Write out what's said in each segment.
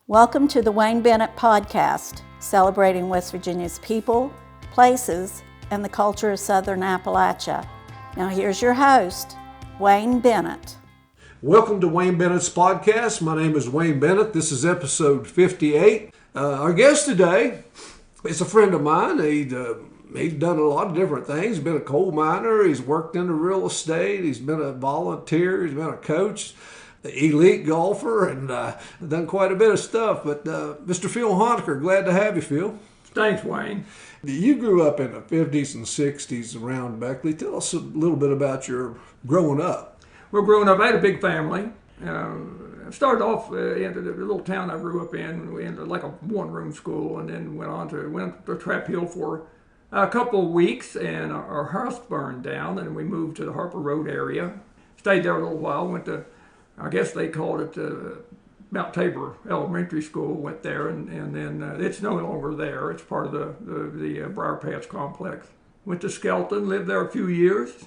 Welcome to the Wayne Bennett Podcast, celebrating West Virginia's people, places, and the culture of Southern Appalachia. Now here's your host, Wayne Bennett. Welcome to Wayne Bennett's podcast. My name is Wayne Bennett. This is episode 58. Our guest today is a friend of mine. He's done a lot of different things. He's been a coal miner. He's worked in the real estate. He's been a volunteer. He's been a coach, elite golfer, and done quite a bit of stuff. But Mr. Phil Honaker, glad to have you, Phil. Thanks, Wayne. You grew up in the 50s and 60s around Beckley. Tell us a little bit about your growing up. Well, growing up, I had a big family. I started off in the little town I grew up in like a one-room school, and then went to Trap Hill for a couple of weeks, and our house burned down, and we moved to the Harper Road area. Stayed there a little while, went to, I guess they called it Mount Tabor Elementary School, went there, and then it's no longer there. It's part of the Briar Patch complex. Went to Skelton, lived there a few years,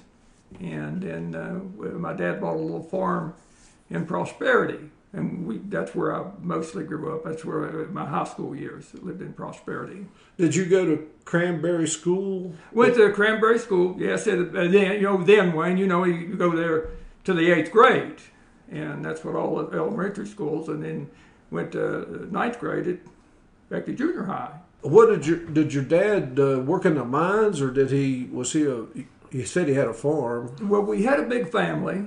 and then my dad bought a little farm in Prosperity, and that's where I mostly grew up. That's where my high school years lived in Prosperity. Did you go to Cranberry School? Went to Cranberry School, yes. Then Wayne, you go there to the 8th grade, and that's what all the elementary schools, and then went to 9th grade at Beckley Junior High. What did your dad work in the mines, or he said he had a farm? Well, we had a big family.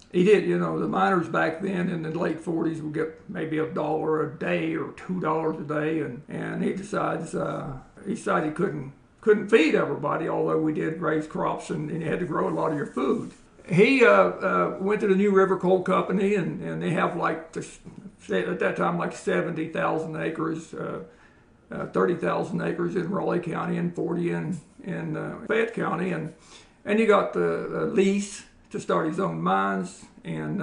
He did, the miners back then in the late 40s would get maybe $1 a day or $2 a day, and he decided he couldn't feed everybody, although we did raise crops and you had to grow a lot of your food. He went to the New River Coal Company, and they have at that time like 70,000 acres, 30,000 acres in Raleigh County and 40 in Fayette County, and he got the lease to start his own mines, and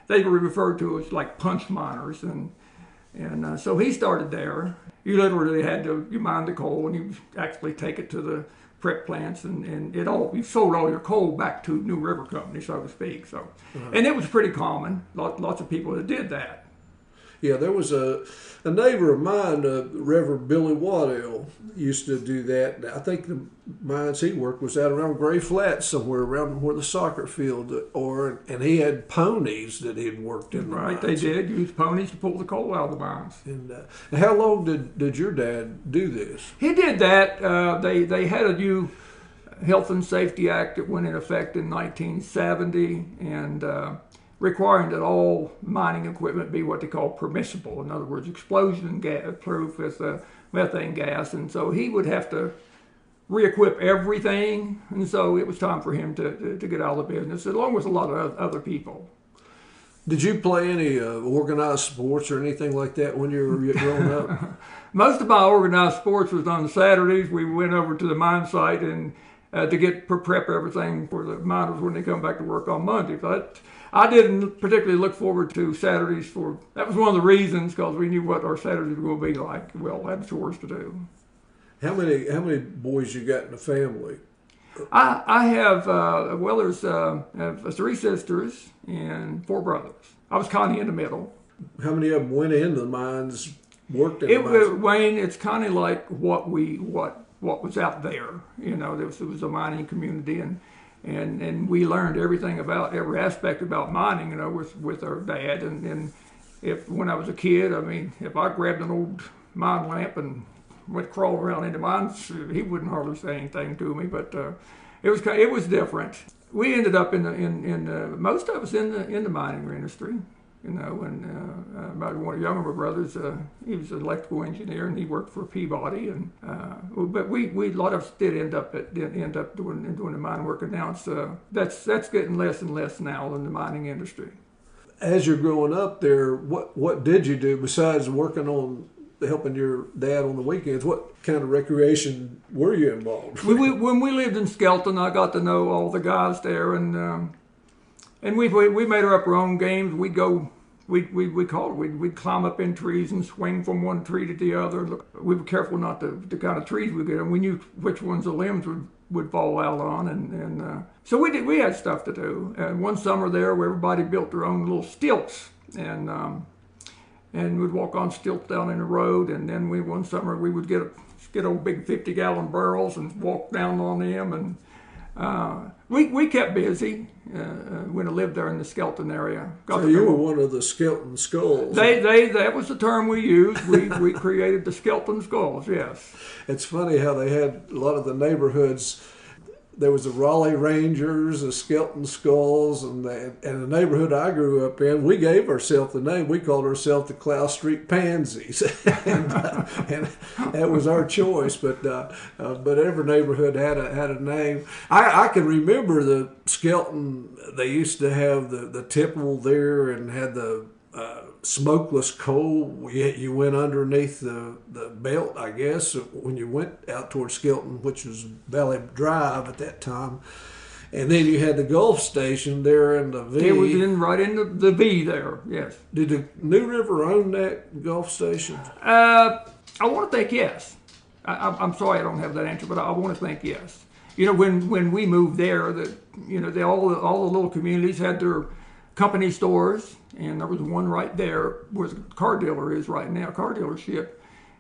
they were referred to as like punch miners, and so he started there. You literally had to mine the coal, and you actually take it to the prep plants, and you sold all your coal back to New River Company, so to speak. So, and it was pretty common. Lots of people that did that. Yeah, there was a neighbor of mine, Reverend Billy Waddell, used to do that. I think the mines he worked was out around Gray Flats, somewhere around where the soccer field and he had ponies that he'd worked in. Right, the mines. They did use ponies to pull the coal out of the mines. And how long did your dad do this? He did that. They had a new Health and Safety Act that went in effect in 1970, and requiring that all mining equipment be what they call permissible. In other words, explosion proof with methane gas. And so he would have to re-equip everything. And so it was time for him to get out of the business, along with a lot of other people. Did you play any organized sports or anything like that when you were growing up? Most of my organized sports was on Saturdays. We went over to the mine site and to prep everything for the miners when they come back to work on Monday. But I didn't particularly look forward to Saturdays that was one of the reasons, because we knew what our Saturdays were going to be like. Well, I had chores to do. How many boys you got in the family? I have, I have 3 sisters and 4 brothers. I was kind of in the middle. How many of them went into the mines, worked in the mines? Wayne, it's kind of like what was out there. There was a mining community, and we learned everything about every aspect about mining, with our dad. And when I was a kid, if I grabbed an old mine lamp and went crawl around into mines, he wouldn't hardly say anything to me. But it was different. We ended up most of us in the mining industry. And one of the younger brothers, he was an electrical engineer, and he worked for Peabody. But a lot of us did end up doing the mine work. And now that's getting less and less now in the mining industry. As you're growing up there, what did you do besides working on helping your dad on the weekends? What kind of recreation were you involved with? When we lived in Skelton, I got to know all the guys there, and we made up our own games. We'd go, we'd climb up in trees and swing from one tree to the other. We were careful not the kind of trees we get, and we knew which ones the limbs would fall out on, and so we had stuff to do. And one summer there, where everybody built their own little stilts, and and we'd walk on stilts down in the road, and then one summer we would get old big 50-gallon barrels and walk down on them, and we kept busy when I lived there in the Skelton area. So you were one of the Skelton Skulls. That was the term we used. We created the Skelton Skulls, yes. It's funny how they had a lot of the neighborhoods. There was the Raleigh Rangers, the Skelton Skulls, and the neighborhood I grew up in, we gave ourselves the name. We called ourselves the Klaus Street Pansies, and that was our choice. But every neighborhood had a name. I can remember the Skelton. They used to have the tipple there and had the smokeless coal. You went underneath the belt, I guess, when you went out towards Skelton, which was Valley Drive at that time. And then you had the Gulf Station there in the V. It was right in the V there, yes. Did the New River own that Gulf Station? I want to think yes. I'm sorry I don't have that answer, but I want to think yes. You know, when we moved there, all the little communities had their company stores, and there was one right there where the car dealer is right now, car dealership,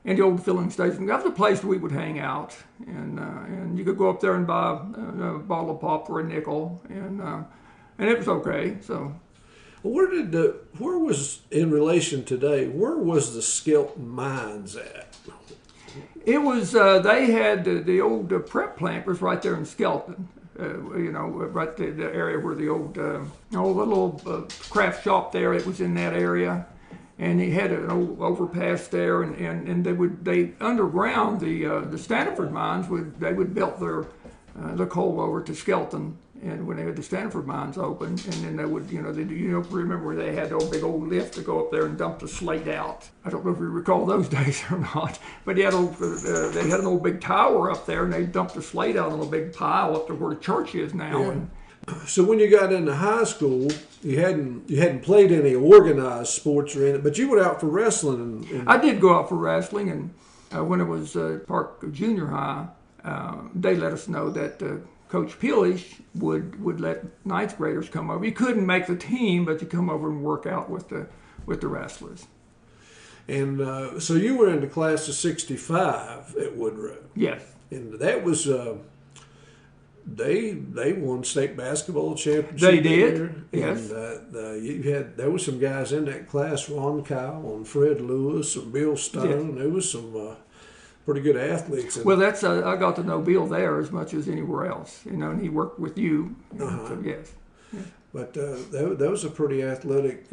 and the old filling station. That was a place we would hang out, and you could go up there and buy a bottle of pop for a nickel, and it was okay. So, where was, in relation today, where was the Skelton Mines at? It was they had the old prep plant was right there in Skelton. Right the area where the old little craft shop there, it was in that area, and he had an old overpass there, and they underground the Stanford mines they would belt the coal over to Skelton, and when they had the Stanford mines open, and then they would remember where they had the big old lift to go up there and dump the slate out. I don't know if you recall those days or not, but they had an old big tower up there, and they dumped the slate out on a big pile up to where the church is now. Yeah. And so when you got into high school, you hadn't played any organized sports or anything, but you went out for wrestling. I did go out for wrestling, and when it was Park Junior High, they let us know that Coach Peelish would let ninth graders come over. You couldn't make the team, but you come over and work out with the wrestlers. And so you were in the class of '65 at Woodrow. Yes. And that was they won state basketball championship. They did. There. Yes. And there were some guys in that class: Ron Kyle and Fred Lewis and Bill Stone. Yes. There was some pretty good athletes. Well, that's I got to know Bill there as much as anywhere else, and he worked with you. So yes. Yeah. But that was a pretty athletic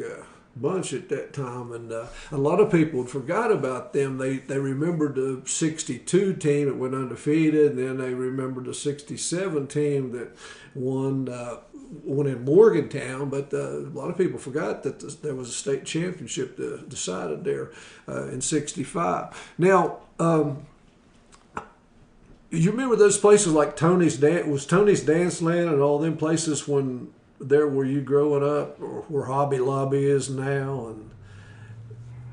bunch at that time, and a lot of people had forgot about them. They remembered the '62 team that went undefeated, and then they remembered the '67 team that won in Morgantown. But a lot of people forgot that there was a state championship decided there in '65. Now, you remember those places like Tony's Dance Land and all them places when there were you growing up, or where Hobby Lobby is now? And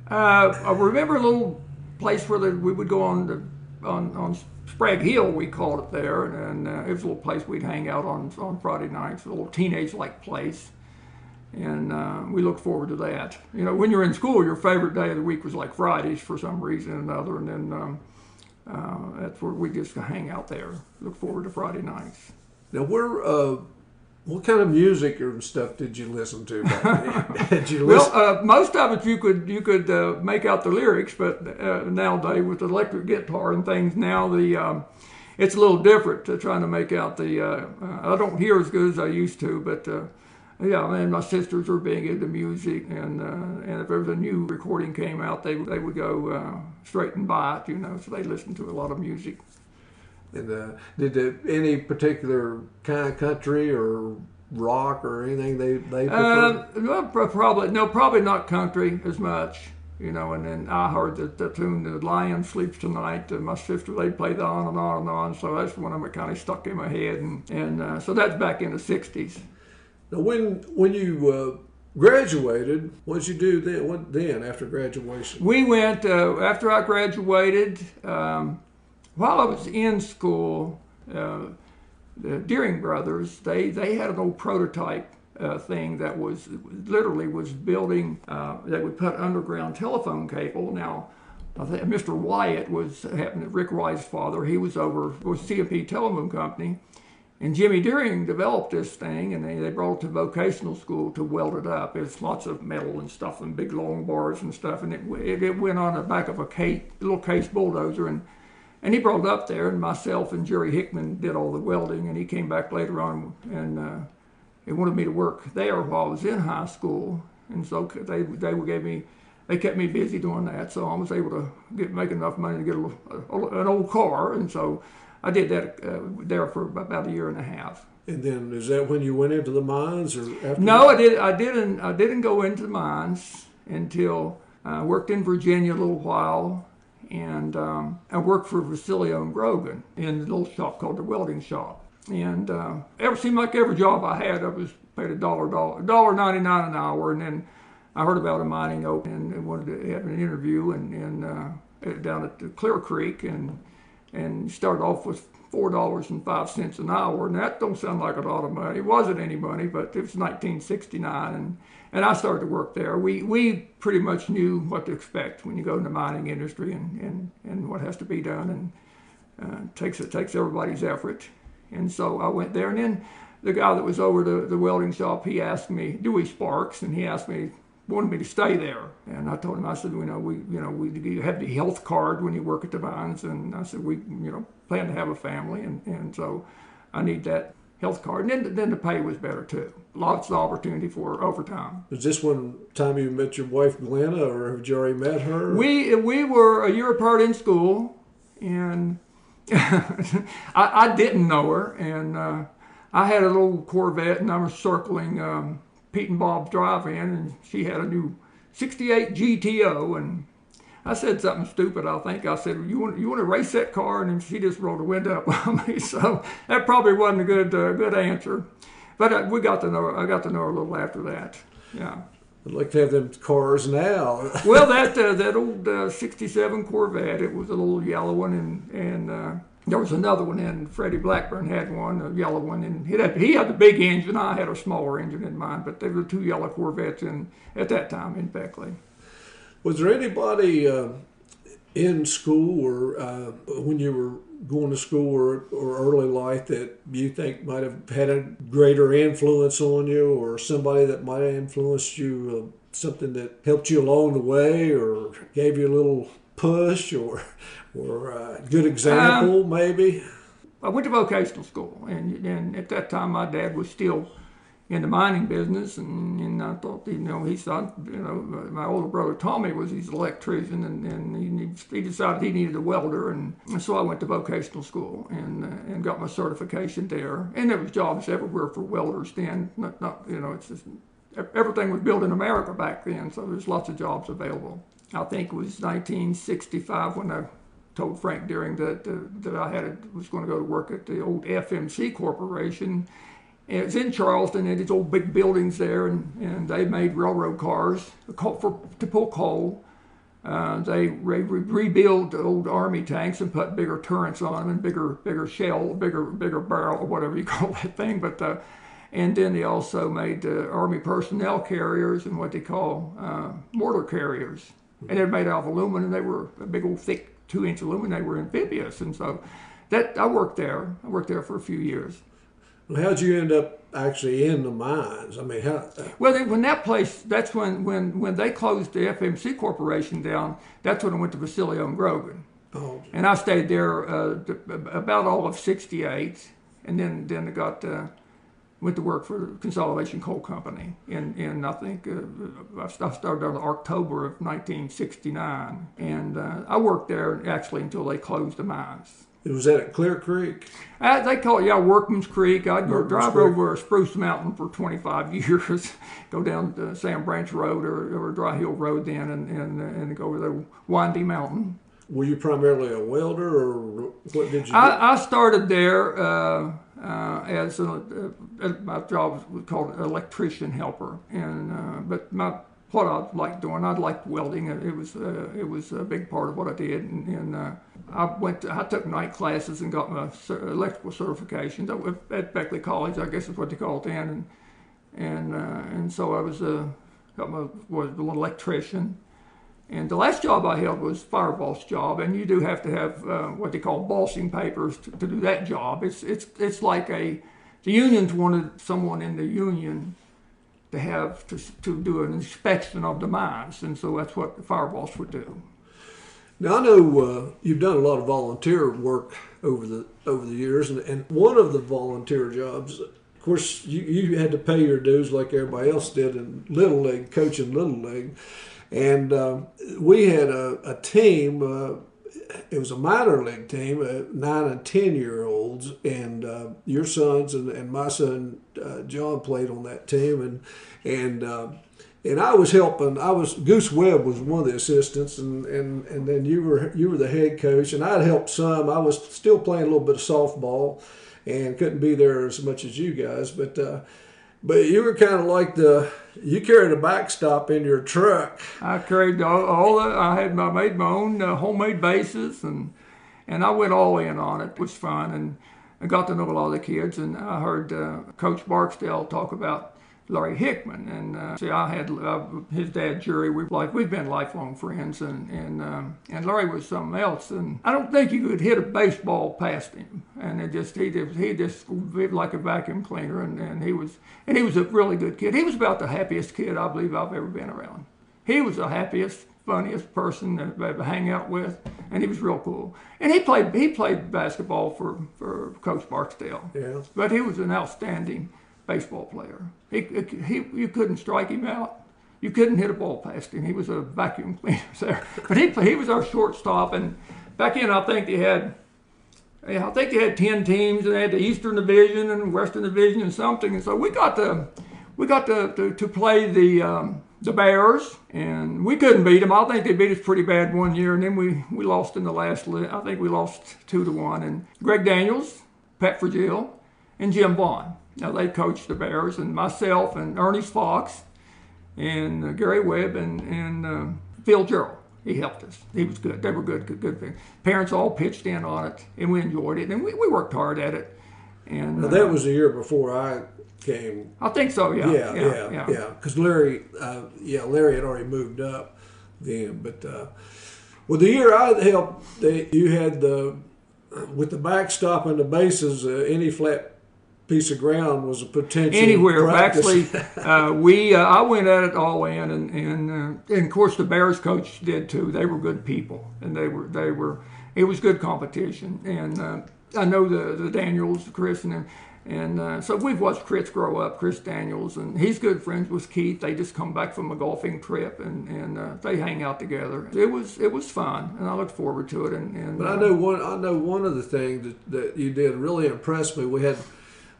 I remember a little place where we would go on Sprague Hill, we called it there, and it was a little place we'd hang out on Friday nights, a little teenage-like place, and we looked forward to that. You know, when you're in school, your favorite day of the week was like Fridays for some reason or another, and then that's where we just hang out there. Look forward to Friday nights. Now, what kind of music or stuff did you listen to back then? Did you listen? Well, most of it you could make out the lyrics, but nowadays with the electric guitar and things, now it's a little different to trying to make out the. I don't hear as good as I used to, but yeah, man, my sisters were big into music, and if there was a new recording came out, they would go straight and buy it, so they listened to a lot of music. And did any particular kind of country or rock or anything they preferred? Well, probably not country as much, and then I heard the tune, "The Lion Sleeps Tonight." My sister, they played that on and on and on, so that's one of them kind of stuck in my head, and so that's back in the '60s. Now, when you graduated, what did you do then? What then after graduation? We went after I graduated. While I was in school, the Deering brothers, they had an old prototype thing that was literally building that would put underground telephone cable. Now, I think Mr. Wyatt Rick Wyatt's father. He was CMP Telephone Company, and Jimmy Deering developed this thing, and they brought it to vocational school to weld it up. It's lots of metal and stuff, and big long bars and stuff, and it went on the back of a little case bulldozer, and he brought it up there, and myself and Jerry Hickman did all the welding, and he came back later on, and they wanted me to work there while I was in high school, and so they kept me busy doing that, so I was able to make enough money to get an old car, and so I did that there for about a year and a half. And then is that when you went into the mines, or after? No, I didn't go into the mines until I worked in Virginia a little while, and I worked for Vasilio and Grogan in a little shop called the Welding Shop. And it seemed like every job I had, I was paid $1.99 an hour, and then I heard about a mining opening and wanted to have an interview and down at Clear Creek, and started off with $4.05 an hour, and that don't sound like a lot of money. It wasn't any money, but it was 1969, and I started to work there. We pretty much knew what to expect when you go in the mining industry and what has to be done, and it takes everybody's effort. And so I went there, and then the guy that was over the welding shop, he asked me, Dewey Sparks, and he wanted me to stay there. And I told him, I said, we have the health card when you work at the mines, and I said, we plan to have a family, and so I need that health card. And then the pay was better too. Lots of opportunity for overtime. Was this one time you met your wife Glenna, or have you already met her? We were a year apart in school, and I didn't know her, and I had a little Corvette, and I was circling Pete and Bob's drive-in, and she had a new 68 GTO, and I said something stupid, I think. I said, you want to race that car? And she just rolled the window up on me, so that probably wasn't a good answer. But I got to know her a little after that, yeah. I'd like to have them cars now. Well, that old 67 Corvette, it was a little yellow one, and there was another one, and Freddie Blackburn had one, a yellow one, and he had the big engine. I had a smaller engine in mine, but there were two yellow Corvettes at that time in Beckley. Was there anybody in school or when you were going to school or early life that you think might have had a greater influence on you, or somebody that might have influenced you, something that helped you along the way or gave you a little push or a good example, maybe? I went to vocational school, and at that time my dad was still in the mining business, and I thought, he thought, my older brother Tommy he's an electrician, and he decided he needed a welder, and so I went to vocational school and got my certification there, and there was jobs everywhere for welders then. It's just everything was built in America back then, so there's lots of jobs available. I think it was 1965 when I told Frank Deering that I was going to go to work at the old FMC Corporation. And it's in Charleston, and it's old big buildings there, and they made railroad cars to pull coal. They rebuilt old Army tanks and put bigger turrets on them and bigger shell, bigger barrel, or whatever you call that thing. But and then they also made Army personnel carriers and what they call mortar carriers. And they're made out of aluminum. They were a big old thick 2-inch aluminum. They were amphibious, and so I worked there. I worked there for a few years. Well, how'd you end up actually in the mines? I mean, how? Well, when that place, that's when they closed the FMC Corporation down. That's when I went to Vasilio and Grogan. Oh. And I stayed there about all of '68, and then I went to work for the Consolidation Coal Company. And I think I started there in October of 1969, and I worked there actually until they closed the mines. Was that at Clear Creek? They call it, Workman's Creek. I'd go drive over Spruce Mountain for 25 years, go down to Sam Branch Road or Dry Hill Road then, and go over the Windy Mountain. Were you primarily a welder, or what did you do? I started there as my job was called electrician helper, but what I liked doing, I liked welding. It was a big part of what I did, and I took night classes and got my electrical certification at Beckley College, I guess is what they call it then. and so I was a little electrician. And the last job I held was fire boss job, and you do have to have what they call bossing papers to do that job. It's like the unions wanted someone in the union to have to do an inspection of the mines, and so that's what the fire boss would do. Now I know you've done a lot of volunteer work over the years, and one of the volunteer jobs, of course, you had to pay your dues like everybody else did in Little League, coaching Little League. And we had a team, it was a minor league team, 9 and 10-year-olds, and your sons and my son John played on that team, and I was helping. Goose Webb was one of the assistants, and then you were the head coach, and I'd helped some. I was still playing a little bit of softball, and couldn't be there as much as you guys, but you were kind of like you carried a backstop in your truck. I carried I made my own homemade bases, and I went all in on it. It was fun, and I got to know a lot of the kids, and I heard Coach Barksdale talk about Larry Hickman, and I had his dad Jerry. We've been lifelong friends, and Larry was something else. And I don't think you could hit a baseball past him. And he just lived like a vacuum cleaner, and he was a really good kid. He was about the happiest kid I believe I've ever been around. He was the happiest, funniest person to ever hang out with, and he was real cool. And he played basketball for Coach Barksdale. Yeah. But he was an outstanding baseball player. You couldn't strike him out. You couldn't hit a ball past him. He was a vacuum cleaner there. But he was our shortstop. And back in, I think they had 10 teams, and they had the Eastern Division and Western Division and something. And so we got to play the Bears, and we couldn't beat them. I think they beat us pretty bad one year, and then we lost in the last. I think we lost 2-1. And Greg Daniels, Pat Frigill, and Jim Vaughn. Now, they coached the Bears, and myself and Ernest Fox and Gary Webb and Phil Gerald. He helped us. He was good. They were good. Parents all pitched in on it, and we enjoyed it, and we worked hard at it. And now, that was the year before I came. I think so, yeah. Yeah. Because Larry had already moved up then. But the year I helped, you had with the backstop and the bases, any flat piece of ground was a potential anywhere. practice. Actually, I went at it all in, and of course the Bears coach did too. They were good people, and they were. It was good competition, and I know the Daniels, Chris, and so we've watched Chris grow up. Chris Daniels, and he's good friends with Keith. They just come back from a golfing trip, and they hang out together. It was fun, and I look forward to it. But I know one of the things that you did really impressed me.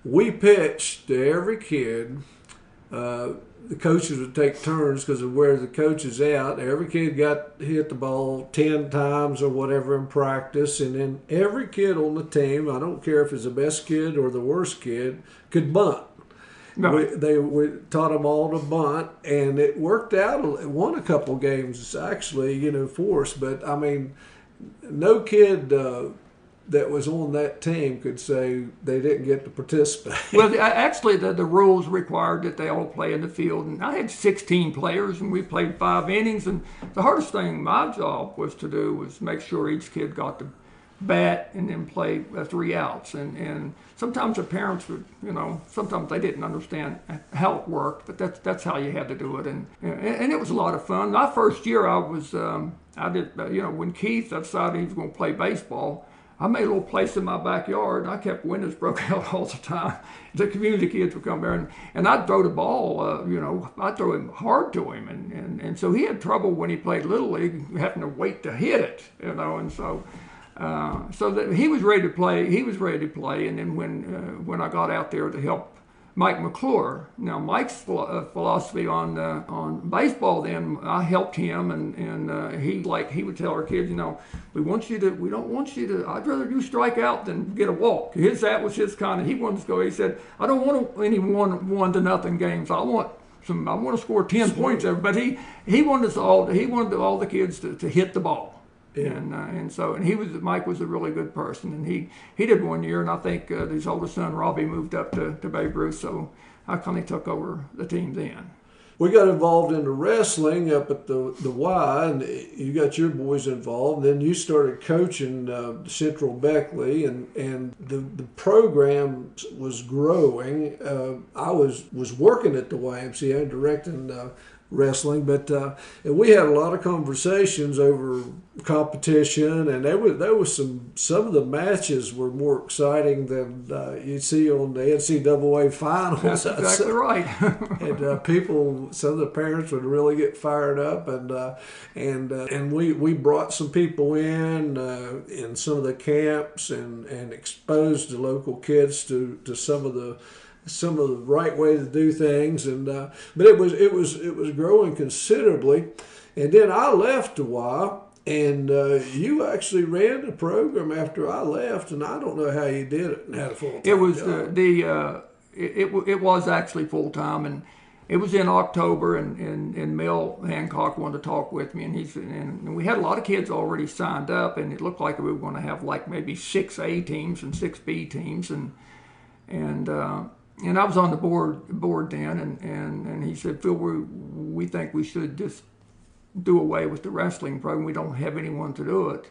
We pitched to every kid. The coaches would take turns because of where the coach is out. Every kid got hit the ball 10 times or whatever in practice. And then every kid on the team, I don't care if it's the best kid or the worst kid, could bunt. No. We taught them all to bunt, and it worked out. It won a couple games, actually, for us. But, I mean, no kid that was on that team could say they didn't get to participate. Well, actually, the rules required that they all play in the field. And I had 16 players, and we played 5 innings. And the hardest thing my job was to do was make sure each kid got to bat and then play 3 outs. And sometimes the parents would, sometimes they didn't understand how it worked, but that's how you had to do it. And it was a lot of fun. My first year, when Keith decided he was going to play baseball, I made a little place in my backyard, and I kept windows broken out all the time. The community kids would come there, and I'd throw the ball, I'd throw him hard to him. And so he had trouble when he played Little League, having to wait to hit it, and so that he was ready to play. He was ready to play, and then when I got out there to help Mike McClure. Now, Mike's philosophy on baseball, then I helped him, and he would tell our kids, we don't want you to. I'd rather you strike out than get a walk. That was his kind of. He wanted to go. He said, I don't want any 1-0 games. I want to score 10 points ever. But he wanted us all. He wanted all the kids to hit the ball. Yeah. And Mike was a really good person, and he did one year, and I think his oldest son Robbie moved up to Babe Ruth, so I kind of took over the team then. We got involved in the wrestling up at the Y, and you got your boys involved. Then you started coaching Central Beckley, and the program was growing. I was working at the YMCA directing wrestling, but and we had a lot of conversations over competition, and there was some of the matches were more exciting than you'd see on the NCAA finals. That's exactly right. And some of the parents would really get fired up, and we brought some people in some of the camps and exposed the local kids to some of the right way to do things, and but it was growing considerably, and then I left a while, and you actually ran the program after I left, and I don't know how you did it and had a full time. It was job. It was actually full time, and it was in October, and Mel Hancock wanted to talk with me, and we had a lot of kids already signed up, and it looked like we were going to have like maybe 6 A teams and 6 B teams, and I was on the board then, and he said, Phil, we think we should just do away with the wrestling program. We don't have anyone to do it.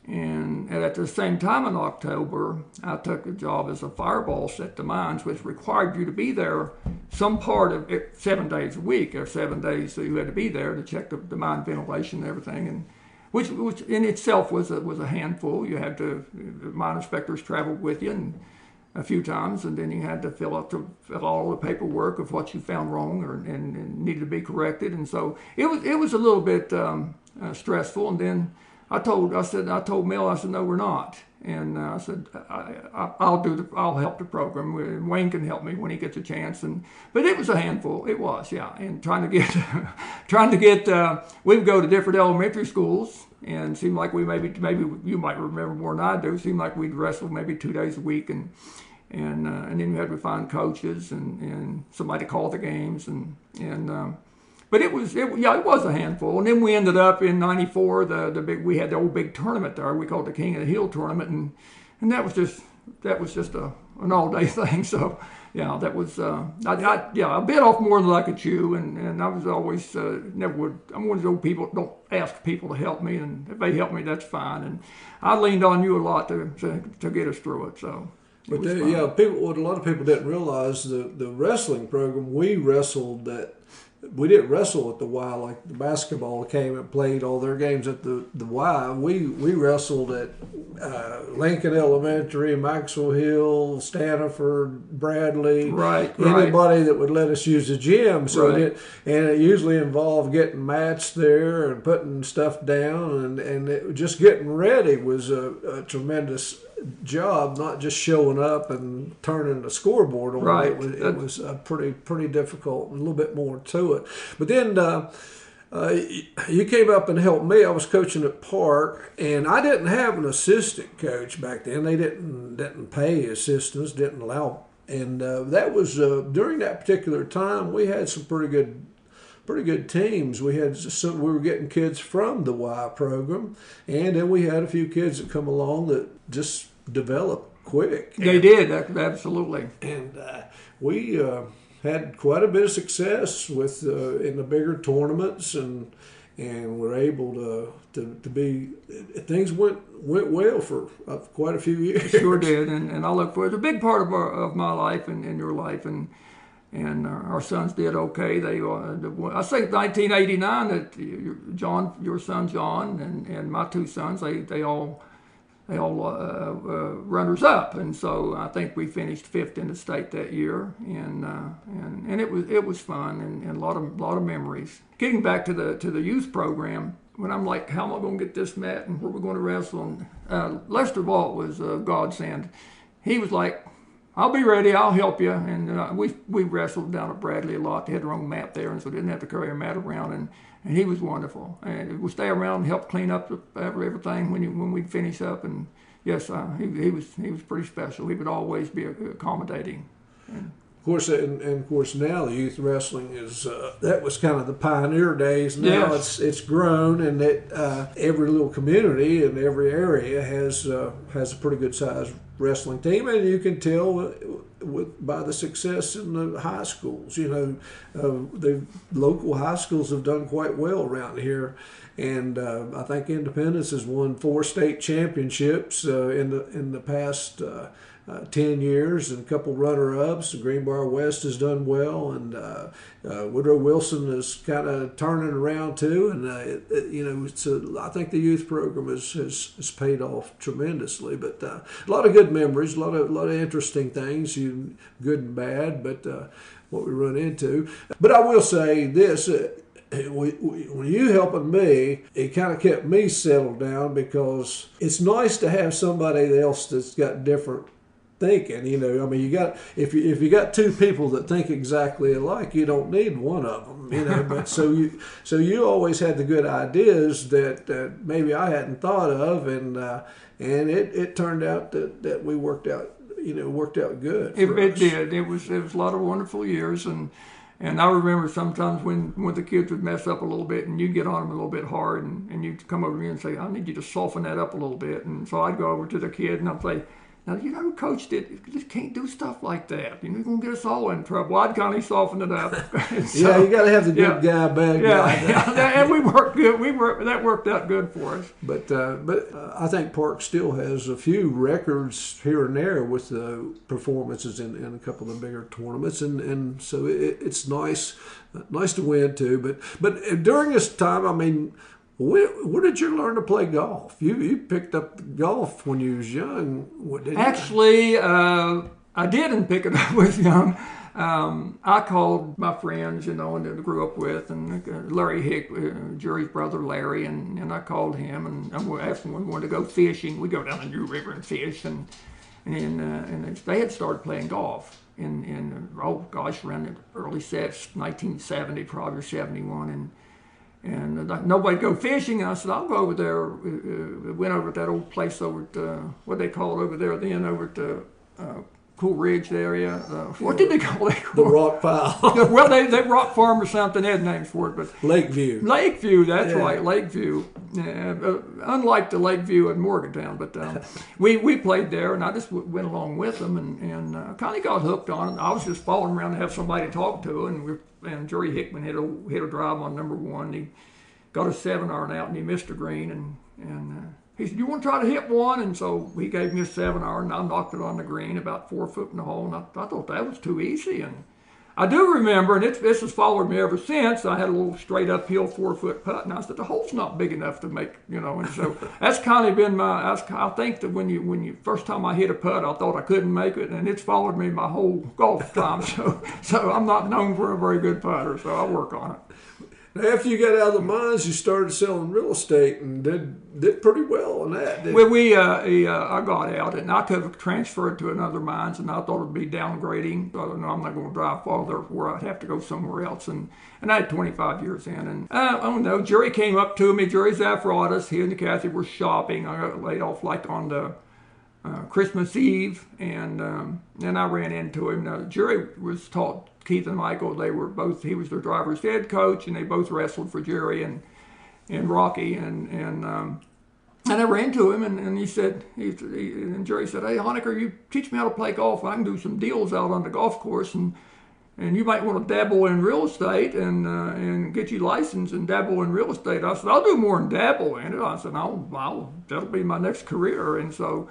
And at the same time in October, I took a job as a fireball set to mines, which required you to be there some part of it 7 days a week, or 7 days that you had to be there to check the mine ventilation and everything, and which in itself was a handful. You had to, mine inspectors traveled with you, and a few times, and then you had to fill all the paperwork of what you found wrong and needed to be corrected, and so it was a little bit stressful. And then I told Mel, I said, no, we're not, and I said I'll help the program. Wayne can help me when he gets a chance, but it was a handful. It was, yeah, and trying to get we would go to different elementary schools. And it seemed like we maybe you might remember more than I do. It seemed like we'd wrestle maybe 2 days a week, and then you had to find coaches and somebody to call the games, but it was a handful. And then we ended up in '94. We had the old big tournament there. We called it the King of the Hill tournament, and that was just an all day thing. So. Yeah, that was I bit off more than I could chew, and I was always never would. I'm one of those people that don't ask people to help me, and if they help me, that's fine. And I leaned on you a lot to get us through it. So, what a lot of people didn't realize the wrestling program we wrestled that. We didn't wrestle at the Y like the basketball came and played all their games at the Y. We wrestled at Lincoln Elementary, Maxwell Hill, Stanford, Bradley. Right. Anybody that would let us use the gym. So right. it usually involved getting mats there and putting stuff down, and just getting ready was a tremendous job, not just showing up and turning the scoreboard on. Right. It was pretty difficult, a little bit more to it. But then you came up and helped me. I was coaching at Park, and I didn't have an assistant coach back then. They didn't pay assistants, didn't allow. And that was during that particular time. We had some pretty good teams. We were getting kids from the Y program, and then we had a few kids that come along that just developed quick. They did, absolutely. And we had quite a bit of success with in the bigger tournaments, and were able to be. Things went well for quite a few years. Sure did, and I look for it. It's a big part of my life and your life, and our sons did okay. I think 1989 that your son John and my 2 sons, they all runners up, and so I think we finished 5th in the state that year, and it was fun and a lot of memories. Getting back to the youth program, when I'm like, how am I going to get this mat and where we're going to wrestle? And Lester Vault was a godsend. He was like, I'll be ready, I'll help you. And we wrestled down at Bradley a lot. They had their own mat there, and so didn't have to carry a mat around. And he was wonderful. And we stay around and help clean up everything when we'd finish up. And yes, he was pretty special. He would always be accommodating. Of course, and of course now the youth wrestling is that was kind of the pioneer days. Now it's grown, and every little community and every area has a pretty good sized wrestling team, and you can tell by the success in the high schools. The local high schools have done quite well around here. And I think Independence has won 4 state championships in the past 10 years, and a couple runner-ups. Greenbrier West has done well, and Woodrow Wilson is kind of turning around too. And I think the youth program has paid off tremendously. But a lot of good memories, a lot of interesting things, good and bad. But what we run into. But I will say this. When you helping me, it kind of kept me settled down, because it's nice to have somebody else that's got different thinking. You got if you got 2 people that think exactly alike, you don't need one of them. But so you always had the good ideas that maybe I hadn't thought of, and it turned out that we worked out good. It did. It was a lot of wonderful years. And I remember sometimes when the kids would mess up a little bit, and you'd get on them a little bit hard, and you'd come over to me and say, I need you to soften that up a little bit. And so I'd go over to the kid and I'd say, now, Coach just can't do stuff like that. You're going to get us all in trouble. I'd kind of soften it up. So, you got to have the good guy, bad guy. Yeah, and we worked good. That worked out good for us. But I think Park still has a few records here and there with performances in a couple of the bigger tournaments, and so it's nice to win too. But during this time, where did you learn to play golf? You picked up golf when you was young, didn't you? Actually, I didn't pick it up when I was young. I called my friends, and that I grew up with, and Larry Hick, Jerry's brother Larry, and I called him and I asked him when we wanted to go fishing. We go down the New River and fish, and they had started playing golf around the early 1970, probably 71, and nobody go fishing. And I said, I'll go over there. Went over to that old place over at, what they call it over there then, over at Cool Ridge area. What did they call it? The Rock Pile. Well, they Rock Farm or something. They had names for it. But Lakeview. Lakeview, that's right, Lakeview. Unlike the Lakeview in Morgantown. But we played there, and I just went along with them, and kind of got hooked on it. I was just following around to have somebody to talk to, and Jerry Hickman hit a drive on number 1. He got a 7-iron out, and he missed a green, and he said, you want to try to hit one? And so he gave me a 7-iron, and I knocked it on the green about 4 foot in the hole, and I thought that was too easy. And I do remember, and this has followed me ever since, I had a little straight uphill 4-foot putt, and I said, the hole's not big enough to make, and so that's kind of been I think that when you first time I hit a putt, I thought I couldn't make it, and it's followed me my whole golf time, so I'm not known for a very good putter, so I work on it. Now, after you got out of the mines, you started selling real estate and did pretty well on that. I got out, and I could have transferred to another mines, and I thought it would be downgrading. So no, I'm not going to drive farther where I'd have to go somewhere else. And I had 25 years in. And I don't know, Jerry came up to me, Jerry Zafratis, he and Kathy were shopping. I got laid off like on the Christmas Eve, and I ran into him. Now, Jerry was taught Keith and Michael, he was their driver's head coach, and they both wrestled for Jerry and Rocky, and I ran to him, and he said, and Jerry said, hey, Honaker, you teach me how to play golf. I can do some deals out on the golf course, and you might want to dabble in real estate and get you licensed and dabble in real estate. I said, I'll do more than dabble in it. I said, that'll be my next career, and so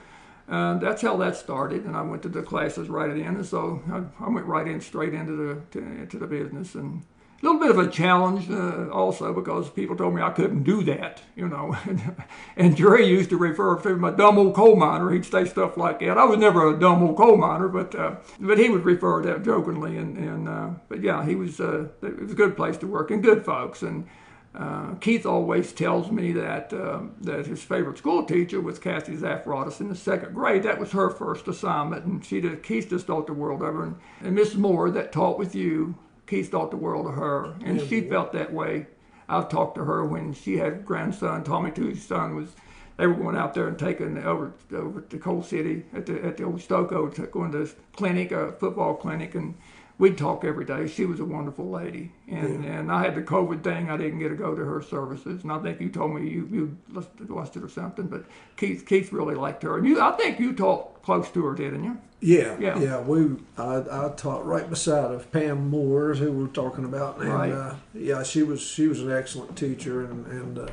that's how that started, and I went to the classes right in, and so I went right in straight into the business, and a little bit of a challenge also because people told me I couldn't do that, and Jerry used to refer to him a dumb old coal miner. He'd say stuff like that. I was never a dumb old coal miner, but he would refer to that jokingly, but yeah, it was a good place to work and good folks, and Keith always tells me that his favorite school teacher was Kathy Zafratis in the 2nd grade. That was her first assignment, and Keith just thought the world of her. And Miss Moore that taught with you, Keith thought the world of her, and she felt that way. I've talked to her when she had grandson, Tommy Two's son, they were going out there and taking over to Coal City at the old Stoco, going to a football clinic, and we'd talk every day. She was a wonderful lady. And I had the COVID thing. I didn't get to go to her services. And I think you told me you lost it or something. But Keith really liked her. And I think you taught close to her, didn't you? Yeah. I taught right beside of Pam Moores, who we were talking about. And right. she was an excellent teacher and a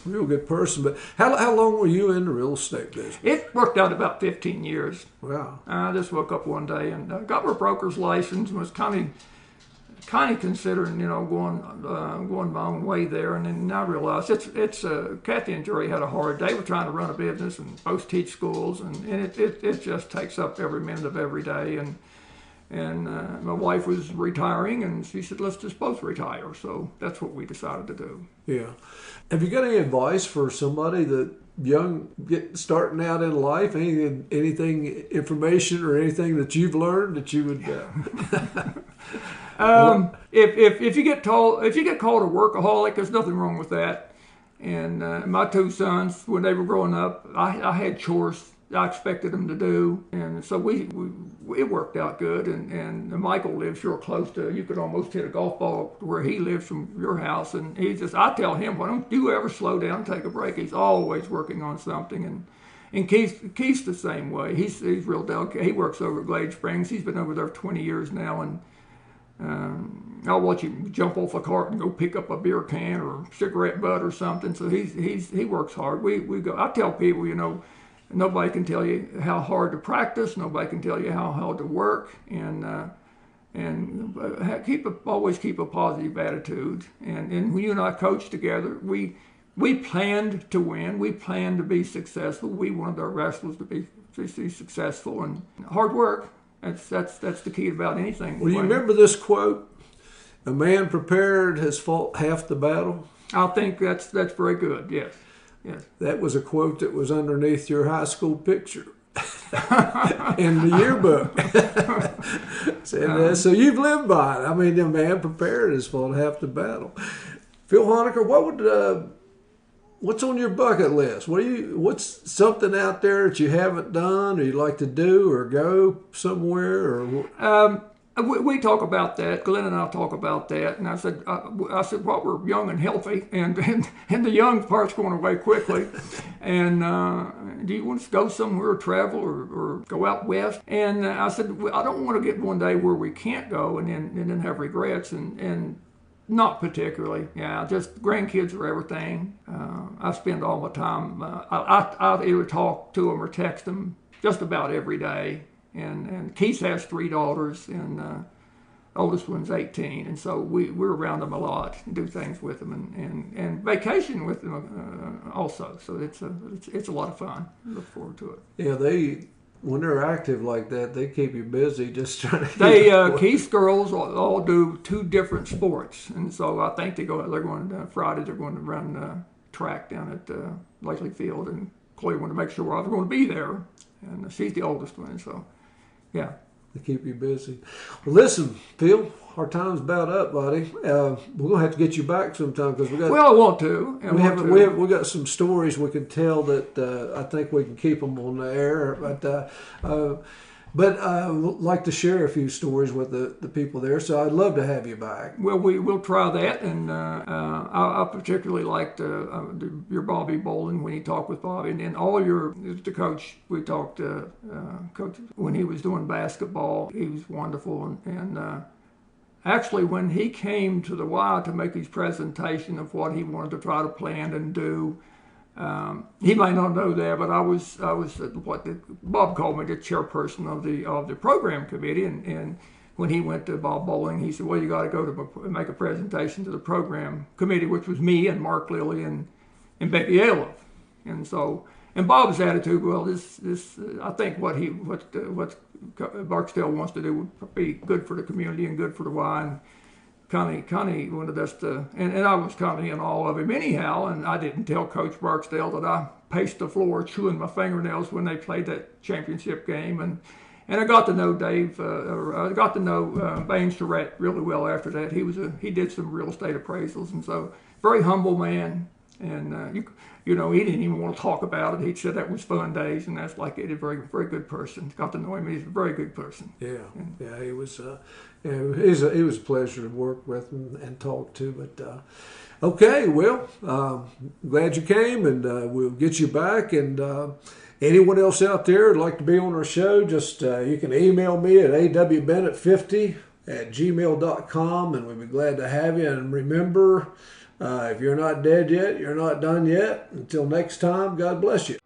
real good person. But how long were you in the real estate business? It worked out about 15 years. Wow. I just woke up one day and got my broker's license and was kind of considering, going my own way there. And then I realized it's Kathy and Jerry had a hard day. We're trying to run a business and both teach schools, and it just takes up every minute of every day. And my wife was retiring, and she said, let's just both retire. So that's what we decided to do. Yeah. Have you got any advice for somebody that starting out in life? Anything, information or anything that you've learned that you would? If you get called a workaholic, there's nothing wrong with that. And my two sons, when they were growing up, I had chores I expected them to do, and so it worked out good. And Michael lives real close to, you could almost hit a golf ball where he lives from your house, and I tell him, why don't you ever slow down and take a break? He's always working on something. And Keith's the same way. He's real delicate. He works over at Glade Springs. He's been over there 20 years now, and I'll watch him jump off a cart and go pick up a beer can or cigarette butt or something. So he works hard. We go. I tell people, nobody can tell you how hard to practice. Nobody can tell you how hard to work, and always keep a positive attitude. And when you and I coached together, we planned to win. We planned to be successful. We wanted our wrestlers to be successful, and hard work. That's the key about anything. Well, you remember this quote? A man prepared has fought half the battle. I think that's very good. Yes. Yes. That was a quote that was underneath your high school picture in the yearbook. So you've lived by it. I mean, a man prepared has fought half the battle. Phil Honaker, what's on your bucket list? What's something out there that you haven't done, or you'd like to do, or go somewhere, or? We talk about that. Glenn and I talk about that, and I said, well, we're young and healthy, and the young part's going away quickly. And do you want to go somewhere, or travel, or go out west? And I said, I don't want to get one day where we can't go, and then have regrets, and not particularly. Yeah, just grandkids are everything. I spend all my time. I either talk to them or text them just about every day. And Keith has 3 daughters, and oldest one's 18, and so we're around them a lot and do things with them, and vacation with them also. So it's a lot of fun. I look forward to it. Yeah, when they're active like that, they keep you busy just trying to. Keith's girls all do 2 different sports, and so I think they're going Friday. They're going to run track down at Lakely Field, and Chloe wanted to make sure I was going to be there, and she's the oldest one, so. Yeah. To keep you busy. Well, listen, Phil, our time's about up, buddy. We're gonna have to get you back sometime because we got. Well, I want to. We got some stories we can tell that I think we can keep them on the air. But I would like to share a few stories with the people there, so I'd love to have you back. Well, we'll try that, and I particularly liked your Bobby Bolin when he talked with Bobby, and then the coach, we talked to Coach when he was doing basketball. He was wonderful, and actually when he came to the Y to make his presentation of what he wanted to try to plan and do, he might not know that, but I was what Bob called me the chairperson of the program committee, and when he went to Bob Bowling, he said, well, you got to go to make a presentation to the program committee, which was me and Mark Lilly and Becky Aliff. And Bob's attitude, well, this I think what Barksdale wants to do would be good for the community and good for the Y. And Connie wanted us to, and I was kind of in awe of him anyhow, and I didn't tell Coach Barksdale that I paced the floor chewing my fingernails when they played that championship game, and I got to know Dave, I got to know Baines Surratt really well after that. He did some real estate appraisals, and so very humble man, And you know, he didn't even want to talk about it. He said that was fun days, and that's like it. A very, very good person. Got to know him. He's a very good person. Yeah. He was. He was a pleasure to work with and talk to. But okay, well, glad you came, and we'll get you back. And anyone else out there who'd like to be on our show, just you can email me at awbennett50@gmail.com, and we'd be glad to have you. And remember, if you're not dead yet, you're not done yet. Until next time, God bless you.